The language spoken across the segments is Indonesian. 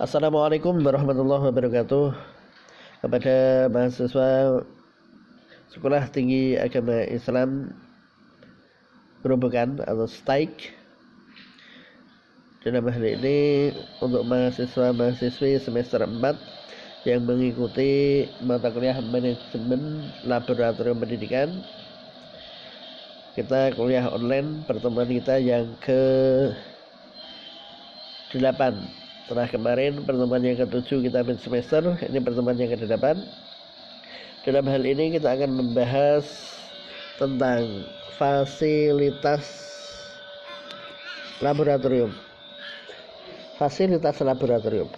Assalamualaikum warahmatullahi wabarakatuh. Kepada mahasiswa Sekolah Tinggi Agama Islam Grobogan atau STAIK, dalam hal ini untuk mahasiswa-mahasiswi semester 4 yang mengikuti mata kuliah manajemen laboratorium pendidikan. Kita kuliah online, pertemuan kita yang ke-8. Setelah kemarin pertemuan yang ke-7 kita mid semester, ini pertemuan yang ke-8. Dalam hal ini kita akan membahas tentang fasilitas laboratorium. Fasilitas laboratorium.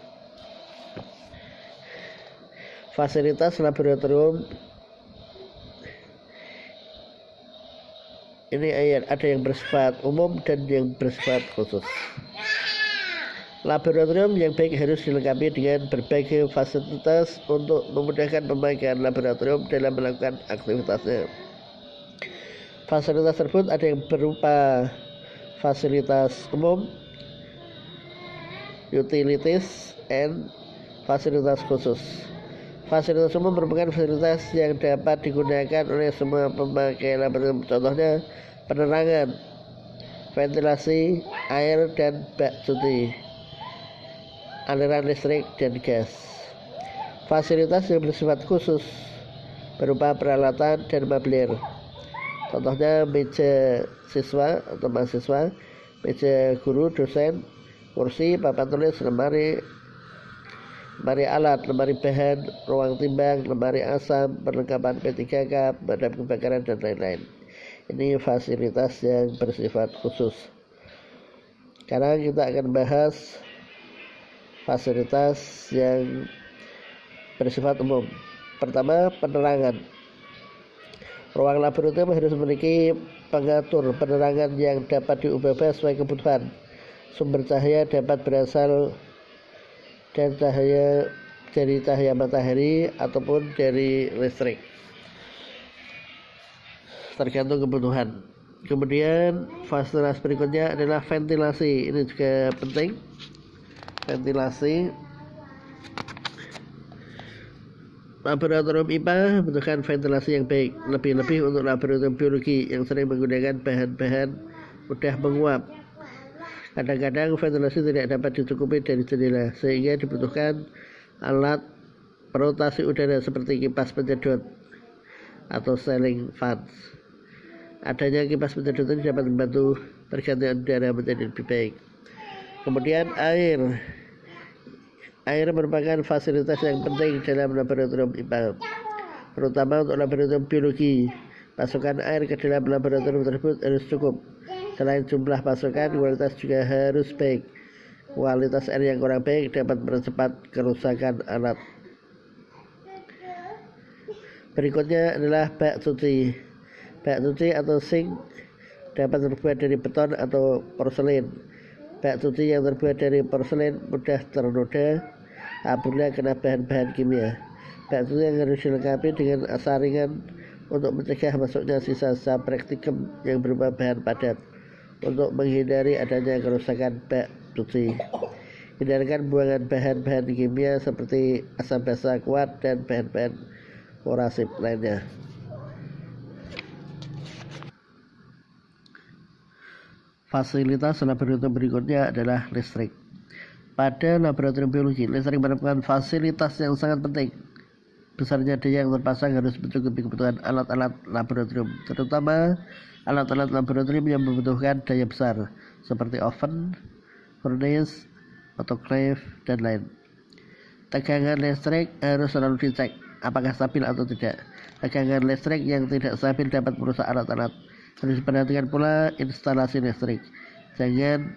Fasilitas laboratorium ini ada yang bersifat umum dan yang bersifat khusus. Laboratorium yang baik harus dilengkapi dengan berbagai fasilitas untuk memudahkan pemakaian laboratorium dalam melakukan aktivitasnya. Fasilitas tersebut ada yang berupa fasilitas umum, utilities, and fasilitas khusus. Fasilitas umum merupakan fasilitas yang dapat digunakan oleh semua pemakai laboratorium. Contohnya penerangan, ventilasi, air dan bak cuci, aliran listrik dan gas. Fasilitas yang bersifat khusus berupa peralatan dan meubilir. Contohnya meja siswa atau mahasiswa, meja guru, dosen, kursi, papan tulis, lemari alat, lemari bahan, ruang timbang, lemari asam, perlengkapan P3K, pemadam kebakaran dan lain-lain. Ini fasilitas yang bersifat khusus. Sekarang kita akan bahas fasilitas yang bersifat umum. Pertama, penerangan. Ruang laboratorium harus memiliki pengatur penerangan yang dapat diubah sesuai kebutuhan. Sumber cahaya dapat berasal dari cahaya matahari ataupun dari listrik, tergantung kebutuhan. Kemudian fasilitas berikutnya adalah ventilasi. Ini juga penting. Ventilasi. Laboratorium IPA membutuhkan ventilasi yang baik, lebih-lebih untuk laboratorium biologi yang sering menggunakan bahan-bahan mudah menguap. Kadang-kadang ventilasi tidak dapat dicukupi dari jendela, sehingga dibutuhkan alat rotasi udara seperti kipas penyedot atau ceiling fans. Adanya kipas penyedot ini dapat membantu pergantian udara menjadi lebih baik. Kemudian air merupakan fasilitas yang penting dalam laboratorium IPA, terutama untuk laboratorium biologi. Pasokan air ke dalam laboratorium tersebut harus cukup. Selain jumlah pasokan, kualitas juga harus baik. Kualitas air yang kurang baik dapat mempercepat kerusakan alat. Berikutnya adalah bak cuci. Bak cuci atau sink dapat terbuat dari beton atau porselen. Bak cuci yang terbuat dari porselen mudah ternoda apabila kena bahan-bahan kimia. Bak cuci yang harus dilengkapi dengan saringan untuk mencegah masuknya sisa-sisa praktikum yang berupa bahan padat, untuk menghindari adanya kerusakan bak cuci. Hindarkan buangan bahan-bahan kimia seperti asam basa kuat dan bahan-bahan korosif lainnya. Fasilitas laboratorium berikutnya adalah listrik. Pada laboratorium biologi, listrik merupakan fasilitas yang sangat penting. Besarnya daya yang terpasang harus mencukupi kebutuhan alat-alat laboratorium, terutama alat-alat laboratorium yang membutuhkan daya besar, seperti oven, furnace, autoclave, dan lain. Tegangan listrik harus selalu dicek apakah stabil atau tidak. Tegangan listrik yang tidak stabil dapat merusak alat-alat. Harus diperhatikan pula instalasi listrik. Jangan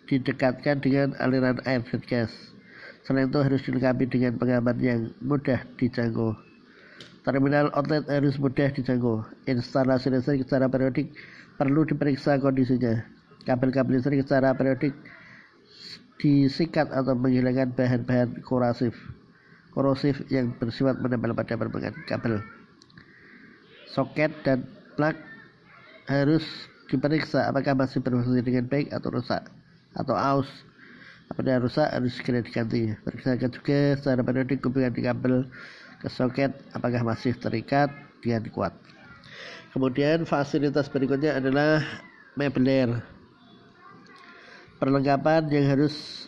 didekatkan dengan aliran air dan gas. Selain itu harus dilengkapi dengan pengaman yang mudah dijangkau. Terminal outlet harus mudah dijangkau. Instalasi listrik secara periodik perlu diperiksa kondisinya. Kabel-kabel listrik secara periodik disikat atau menghilangkan bahan-bahan korosif yang bersifat menempel pada permukaan kabel. Soket dan plug harus diperiksa apakah masih berfungsi dengan baik atau rusak atau aus. apabila rusak harus segera diganti. Periksakan juga secara periodik hubungan di kabel ke soket apakah masih terikat dengan kuat. Kemudian fasilitas berikutnya adalah mebler. Perlengkapan yang harus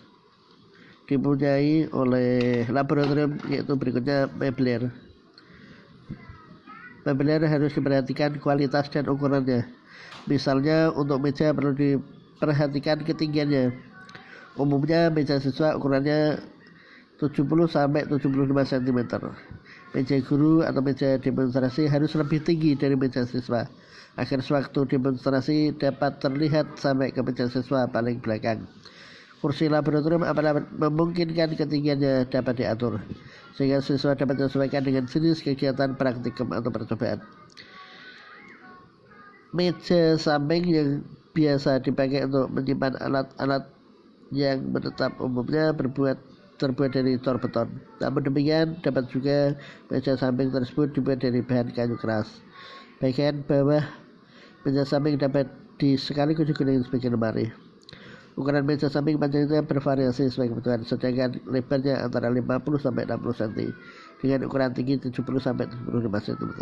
dipunyai oleh laboratorium yaitu berikutnya mebler. Mebler harus diperhatikan kualitas dan ukurannya. Misalnya untuk meja perlu diperhatikan ketinggiannya. Umumnya meja siswa ukurannya 70 sampai 75 cm. Meja guru atau meja demonstrasi harus lebih tinggi dari meja siswa agar sewaktu demonstrasi dapat terlihat sampai ke meja siswa paling belakang. Kursi laboratorium apabila memungkinkan ketinggiannya dapat diatur sehingga siswa dapat menyesuaikan dengan jenis kegiatan praktikum atau percobaan. Meja samping yang biasa dipakai untuk menyimpan alat-alat yang menetap umumnya terbuat dari tor beton. Namun demikian dapat juga meja samping tersebut dibuat dari bahan kayu keras. Bagian bawah meja samping dapat sekaligus digunakan sebagai lemari. Ukuran meja samping panjangnya bervariasi sesuai kebutuhan, sedangkan lebarnya antara 50 sampai 60 cm dengan ukuran tinggi 70 sampai 75 cm.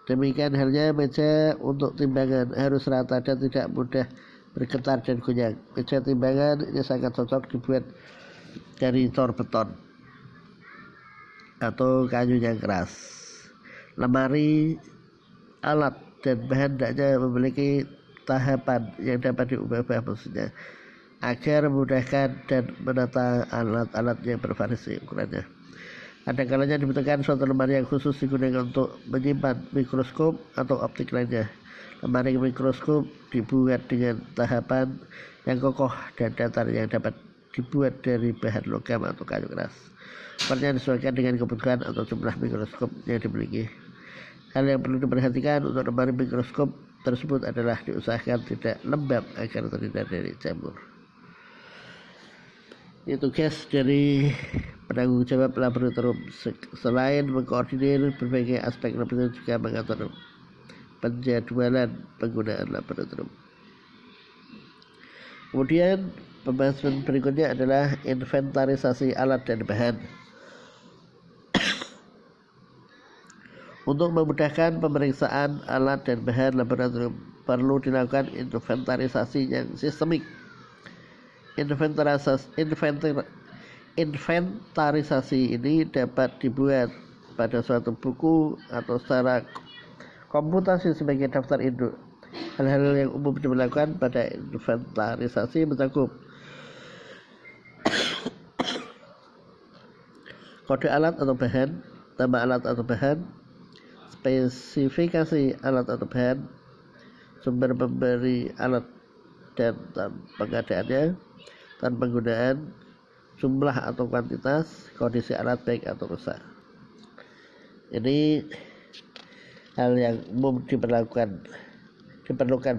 Demikian halnya meja untuk timbangan harus rata dan tidak mudah bergetar dan goyang. Meja timbangan ini sangat cocok dibuat dari tor beton atau kayu yang keras. Lemari, alat dan bahan hendaknya memiliki tahapan yang dapat diubah-ubah maksudnya agar memudahkan dan menata alat-alat yang bervariasi ukurannya. Kadang-kadang dibutuhkan suatu lemari yang khusus digunakan untuk menyimpan mikroskop atau optik lainnya. Lemari mikroskop dibuat dengan tahapan yang kokoh dan datar yang dapat dibuat dari bahan logam atau kayu keras. Ukurannya disesuaikan dengan kebutuhan atau jumlah mikroskop yang dimiliki. Hal yang perlu diperhatikan untuk lemari mikroskop tersebut adalah diusahakan tidak lembab agar terhindar dari jamur. Itu tugas dari penanggung jawab laboratorium. Selain mengkoordinir berbagai aspek laboratorium juga mengatur penjadwalan penggunaan laboratorium. Kemudian pembahasan berikutnya adalah inventarisasi alat dan bahan. Untuk memudahkan pemeriksaan alat dan bahan laboratorium perlu dilakukan inventarisasi yang sistemik. Inventarisasi ini dapat dibuat pada suatu buku atau secara komputasi sebagai daftar induk. Hal-hal yang umum dilakukan pada inventarisasi mencakup kode alat atau bahan, nama alat atau bahan, spesifikasi alat atau bahan, sumber pemberi alat dan pengadaannya, dan penggunaan, jumlah atau kuantitas, kondisi alat baik atau rusak. Ini hal yang umum diperlukan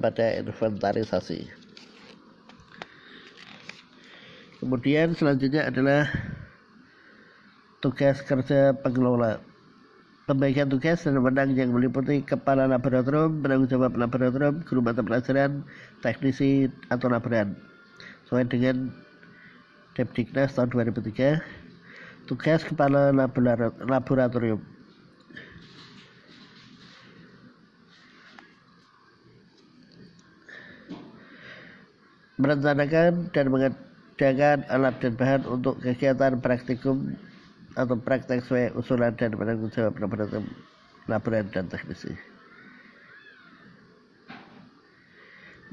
pada inventarisasi. Kemudian selanjutnya adalah tugas kerja pengelola. Pembagian tugas dan wewenang yang meliputi kepala laboratorium, penanggung jawab laboratorium, guru mata pelajaran, teknisi atau laboran. Sesuai dengan Depdiknas tahun 2003, tugas kepala laboratorium. Merencanakan dan mengadakan alat dan bahan untuk kegiatan praktikum atau praktek sesuai usulan dan penanggung jawab laboratorium, laboran dan teknisi.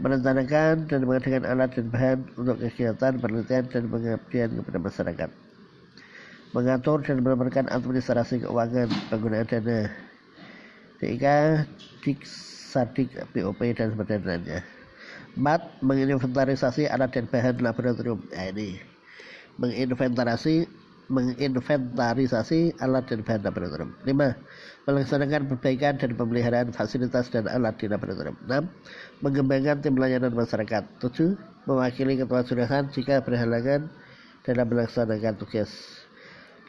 Merencanakan dan mengadakan alat dan bahan untuk kegiatan penelitian dan pengabdian kepada masyarakat. Mengatur dan melaporkan administrasi keuangan, penggunaan dana, DIK, DIK, SADIK, BOP dan sebagainya. 4. Menginventarisasi alat dan bahan laboratorium. Ini menginventarisasi alat dan bahan laboratorium. 5. Melaksanakan perbaikan dan pemeliharaan fasilitas dan alat di laboratorium. 6. Mengembangkan tim layanan masyarakat. 7. Mewakili ketua jurusan jika berhalangan dalam melaksanakan tugas.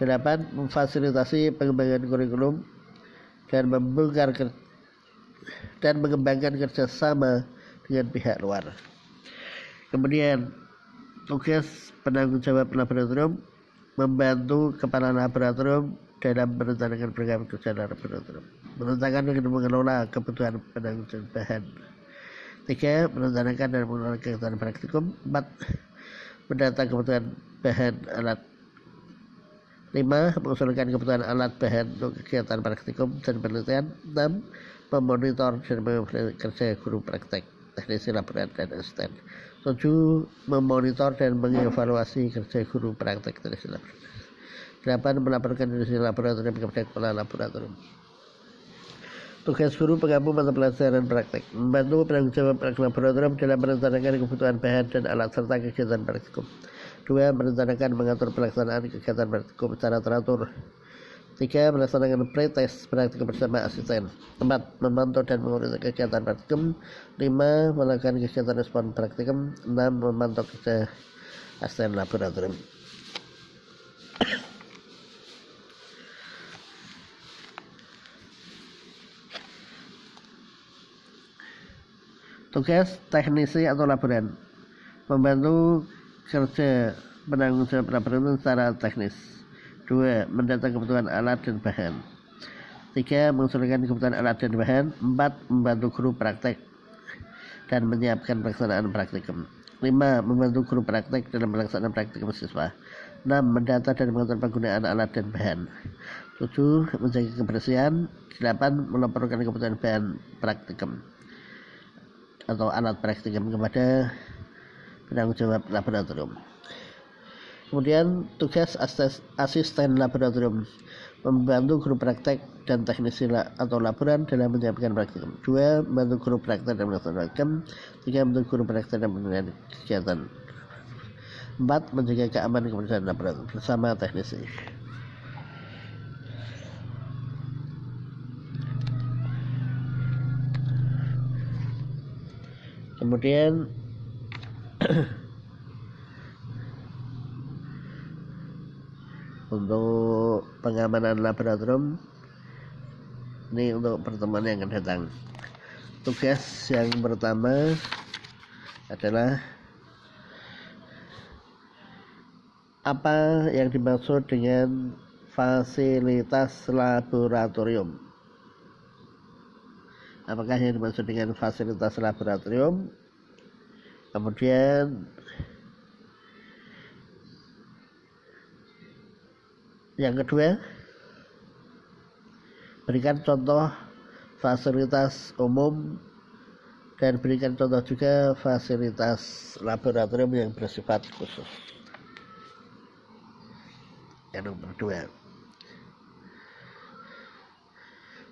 8. Memfasilitasi pengembangan kurikulum dan mengembangkan kerjasama dengan pihak luar. Kemudian Tugas penanggung jawab laboratorium membantu kepala laboratorium dalam merencanakan program kerja laboratorium, merencanakan dan mengelola kebutuhan penanggung jawab bahan. 3. Merencanakan dan mengelola kegiatan praktikum. 4. Mendata kebutuhan bahan alat. 5. Mengusulkan kebutuhan alat bahan untuk kegiatan praktikum dan penelitian. 6. Memonitor dan mengevaluasi kerja guru praktek, teknisi laboratorium dan asisten. 7. Memonitor dan mengevaluasi kerja guru praktek teknisi laboratorium. 8. Melaporkan teknisi laboratorium kepada kepala laboratorium. Tugas guru penggabung mata pelajaran praktek, membantu penanggung jawab laboratorium dalam merencanakan kebutuhan bahan dan alat serta kegiatan praktikum. 2. Merencanakan mengatur pelaksanaan kegiatan praktikum secara teratur. 3. Melaksanakan pretest praktikum bersama asisten. 4. Memantau dan mengurus kegiatan praktikum. 5. Melakukan kegiatan respon praktikum. 6. Memantau kerja asisten laboratorium. Tugas teknisi atau laboran, membantu kerja penanggung jawab laboratorium secara teknis. 2. Mendata kebutuhan alat dan bahan. 3. Mengusulkan kebutuhan alat dan bahan. 4. Membantu guru praktek dan menyiapkan pelaksanaan praktikum. 5. Membantu guru praktek dalam melaksanakan praktikum siswa. 6. Mendata dan mengatur penggunaan alat dan bahan. 7. Menjaga kebersihan. 8. Melaporkan kebutuhan bahan praktikum atau alat praktikum kepada penanggung jawab laboratorium. Kemudian tugas asisten laboratorium, membantu guru praktek dan teknisi atau laboran dalam menyiapkan praktikum. 2. Membantu guru praktek dalam melaksanakan praktikum. 3. Membantu guru praktek dalam mengenai kegiatan. 4. Menjaga keamanan kebersihan laboratorium bersama teknisi. Kemudian untuk pengamanan laboratorium ini untuk pertemuan yang akan datang. Tugas yang pertama adalah apa yang dimaksud dengan fasilitas laboratorium. Apakah yang dimaksud dengan fasilitas laboratorium? Kemudian yang kedua, berikan contoh fasilitas umum dan berikan contoh juga fasilitas laboratorium yang bersifat khusus. Yang nomor 2.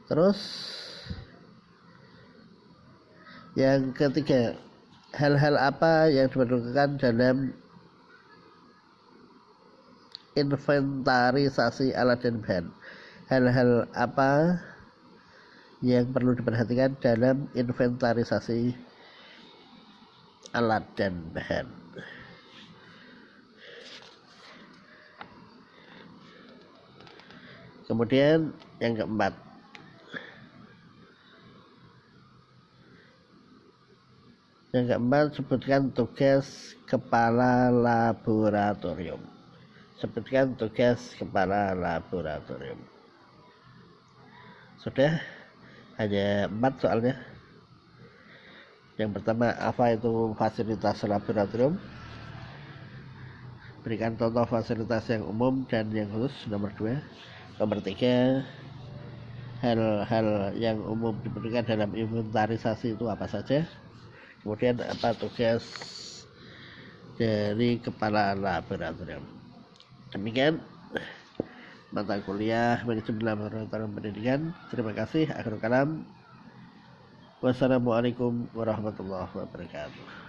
Terus yang ketiga, hal-hal apa yang diperlukan dalam inventarisasi alat dan bahan. Hal-hal apa yang perlu diperhatikan dalam inventarisasi alat dan bahan. Kemudian yang keempat, sebutkan tugas kepala laboratorium. Sebutkan tugas kepala laboratorium. Sudah, hanya 4 soalnya. Yang pertama, apa itu fasilitas laboratorium? Berikan contoh fasilitas yang umum dan yang khusus. Nomor 2. Nomor 3, hal-hal yang umum diperlukan dalam inventarisasi itu apa saja. Kemudian apa tugas dari kepala laboratorium. Demikian mata kuliah manajemen laboratorium pendidikan. Terima kasih. Akhirul kalam. Wassalamualaikum warahmatullahi wabarakatuh.